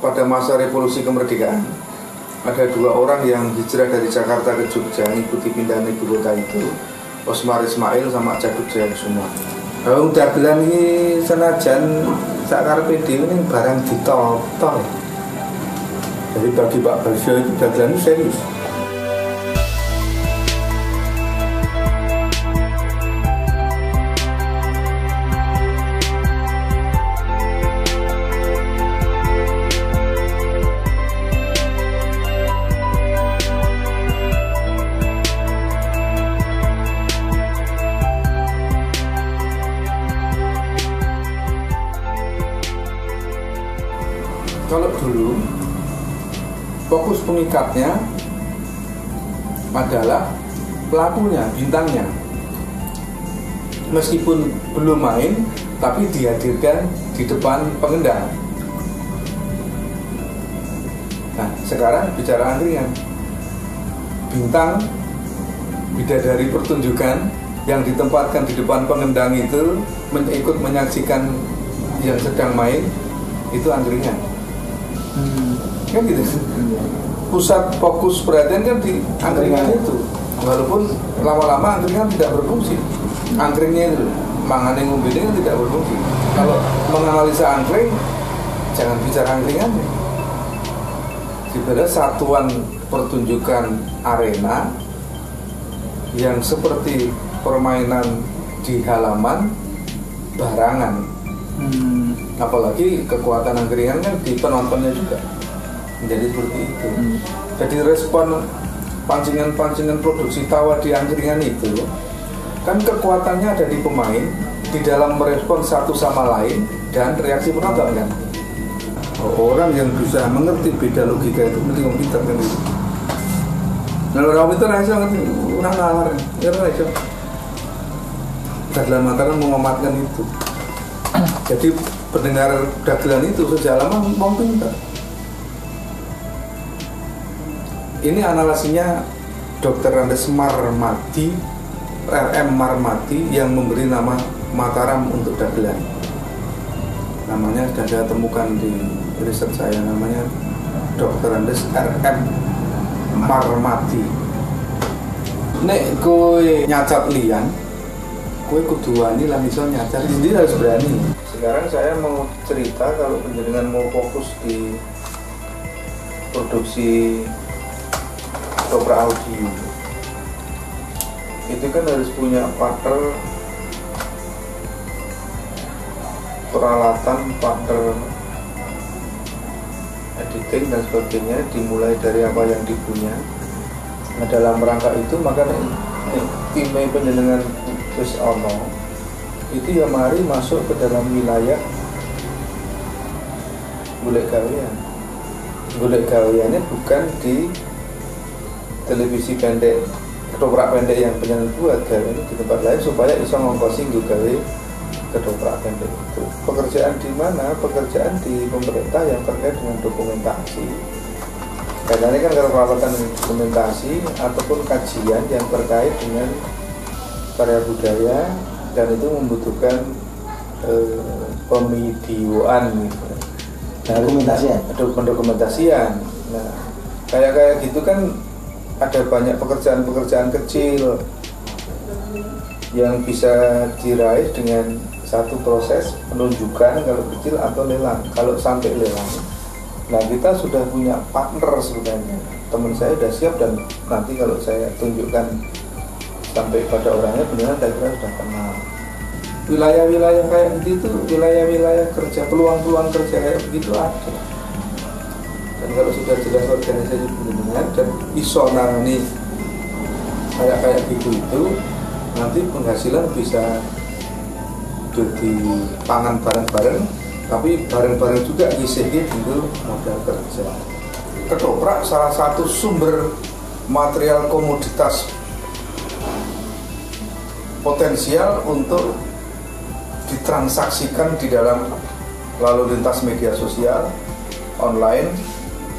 pada masa revolusi kemerdekaan ada dua orang yang hijrah dari Jakarta ke Jogja ngikuti pindahan ibu kota itu, Osmar Ismail sama Caduk Jayakusuma. Dagelan ini senajan sakarepe dhewe ning barang ditol-tol. Jadi bagi Pak Balsio itu dagelan itu serius. Kalau dulu fokus pengikatnya adalah pelakunya, bintangnya. Meskipun belum main, tapi dihadirkan di depan pengendang. Nah, sekarang bicara angkringan. Bintang, bidadari pertunjukan yang ditempatkan di depan pengendang itu ikut menyaksikan yang sedang main, itu angkringan. Kan gitu. Pusat fokus perhatian kan di angkringan itu. Walaupun lama-lama angkringan tidak berfungsi. Angkringnya itu mangane ngombe kan tidak berfungsi. Kalau menganalisa angkring, jangan bicara angkringannya. Sebenarnya satuan pertunjukan arena yang seperti permainan di halaman barangan. Apalagi kekuatan angkringan kan di penontonnya juga menjadi seperti itu. Jadi respon pancingan-pancingan produksi tawa di angkringan itu kan kekuatannya ada di pemain di dalam merespon satu sama lain dan reaksi penonton kan. Orang yang bisa mengerti beda logika itu mesti orang pintar kan itu. Nah, orang pintar aja ngerti, orang ngalar ya aja. Dagelan Mataram mengamatkan itu. Jadi pendengar dagelan itu sejak lama mau pintar. Ini analisinya Dr. Andes Marmati, RM Marmati yang memberi nama Mataram untuk dagelan. Namanya sudah saya temukan di riset saya, namanya Dr. Andes RM Marmati. Nek kowe nyacat lian, kowe kudu wani lan iso nyacat, jadi harus berani. Sekarang saya mau cerita kalau penjenengan mau fokus di produksi opera audio, itu kan harus punya partner, peralatan, partner editing dan sebagainya, dimulai dari apa yang dipunya. Nah, dalam rangka itu maka tim penjenengan wis ono itu ya mari masuk ke dalam wilayah golek gawean. Golek gaweannya bukan di televisi pendek, ketoprak pendek yang penyanyi buat, gaweannya di tempat lain supaya bisa ngongkosi gawe ketoprak pendek itu. Pekerjaan di mana? Pekerjaan di pemerintah yang terkait dengan dokumentasi. Karena ini kan kalau perawatan dokumentasi ataupun kajian yang terkait dengan karya budaya, dan itu membutuhkan pemidioan gitu. Dokumentasian. Nah, kayak gitu kan ada banyak pekerjaan-pekerjaan kecil yang bisa diraih dengan satu proses penunjukan kalau kecil atau lelang. Kalau sampai lelang, nah kita sudah punya partner sebenarnya. Teman saya sudah siap dan nanti kalau saya tunjukkan sampai pada orangnya benar saya kira sudah kenal. Wilayah-wilayah kayak gitu, wilayah-wilayah kerja, peluang-peluang kerja kayak begitu ada. Dan kalau sudah jelas organisasi penjenengan dan iso nangani kayak gitu itu, nanti penghasilan bisa jadi pangan bareng-bareng, tapi bareng-bareng juga ngisihin itu modal kerja. Ketoprak salah satu sumber material komoditas potensial untuk ditransaksikan di dalam lalu lintas media sosial online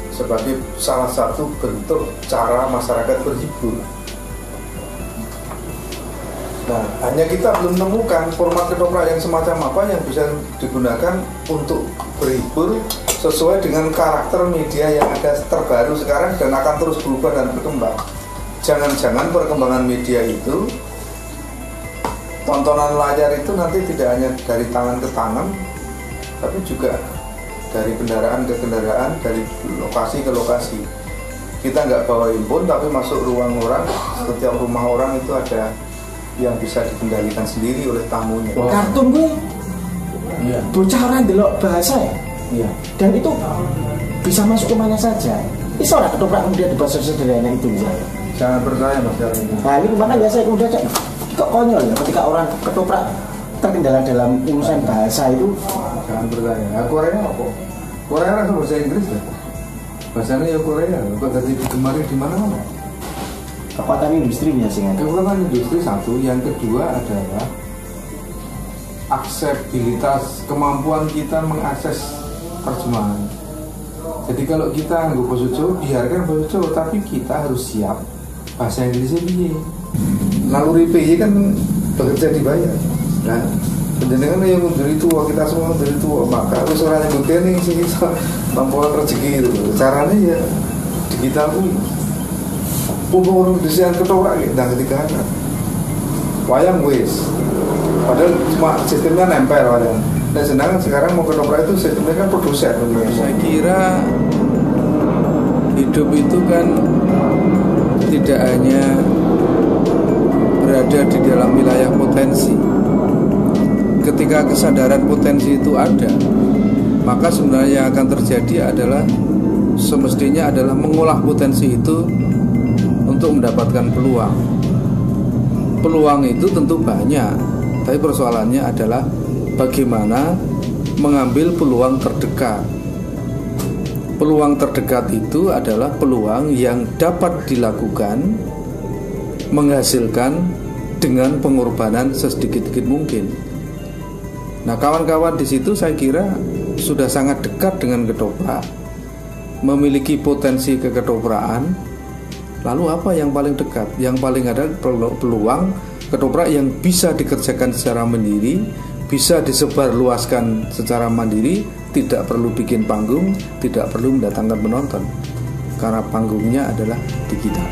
sebagai salah satu bentuk cara masyarakat berhibur. Nah, hanya kita belum menemukan format ketoprak yang semacam apa yang bisa digunakan untuk berhibur sesuai dengan karakter media yang ada terbaru sekarang dan akan terus berubah dan berkembang. Jangan-jangan perkembangan media itu, tontonan layar itu nanti tidak hanya dari tangan ke tangan, tapi juga dari kendaraan ke kendaraan, dari lokasi ke lokasi. Kita nggak bawa handphone, tapi masuk ruang orang, setiap rumah orang itu ada yang bisa dikendalikan sendiri oleh tamunya. Kartun gue, iya. Bocah orang delok bahasa ya, iya. Dan itu bisa masuk kemana saja. Bisa orang ketoprak kemudian dibahas sederhana itu misalnya. Jangan percaya mas Jarwi. Nah ini makanya saya kemudian kok konyol ya ketika orang ketoprak terkendala dalam urusan bahasa itu. Jangan percaya. Nah, Korea apa? Korea kan bahasa Inggris ya. Bahasanya ya Korea. Kok jadi digemari di mana-mana? Kekuatan industrinya sih kan. Kekuatan industri satu, yang kedua adalah aksesibilitas, kemampuan kita mengakses terjemahan. Jadi kalau kita nggak bahasa Jawa, biarkan bahasa Jawa, tapi kita harus siap bahasa Inggrisnya piye. Naluri PY kan bekerja dibayar. Nah, penjenengan yang munduri tua, kita semua munduri tua, maka harus orang yang bukti sih mampuan rezeki itu. Caranya ya digital pun. Punggung desain ketoprak dan ketika wayang wis padahal cuma sistemnya nempel wayang. Dan sedangkan sekarang mau ketoprak itu sistemnya kan produsen. Saya kira hidup itu kan tidak hanya berada di dalam wilayah potensi. Ketika kesadaran potensi itu ada, maka sebenarnya yang akan terjadi adalah semestinya adalah mengolah potensi itu untuk mendapatkan peluang. Peluang itu tentu banyak, tapi persoalannya adalah bagaimana mengambil peluang terdekat. Peluang terdekat itu adalah peluang yang dapat dilakukan menghasilkan dengan pengorbanan sesedikit-sedikit mungkin. Nah, kawan-kawan di situ saya kira sudah sangat dekat dengan ketoprak, memiliki potensi keketoprakan. Lalu apa yang paling dekat? Yang paling ada peluang ketoprak yang bisa dikerjakan secara mandiri, bisa disebarluaskan secara mandiri, tidak perlu bikin panggung, tidak perlu mendatangkan penonton, karena panggungnya adalah digital.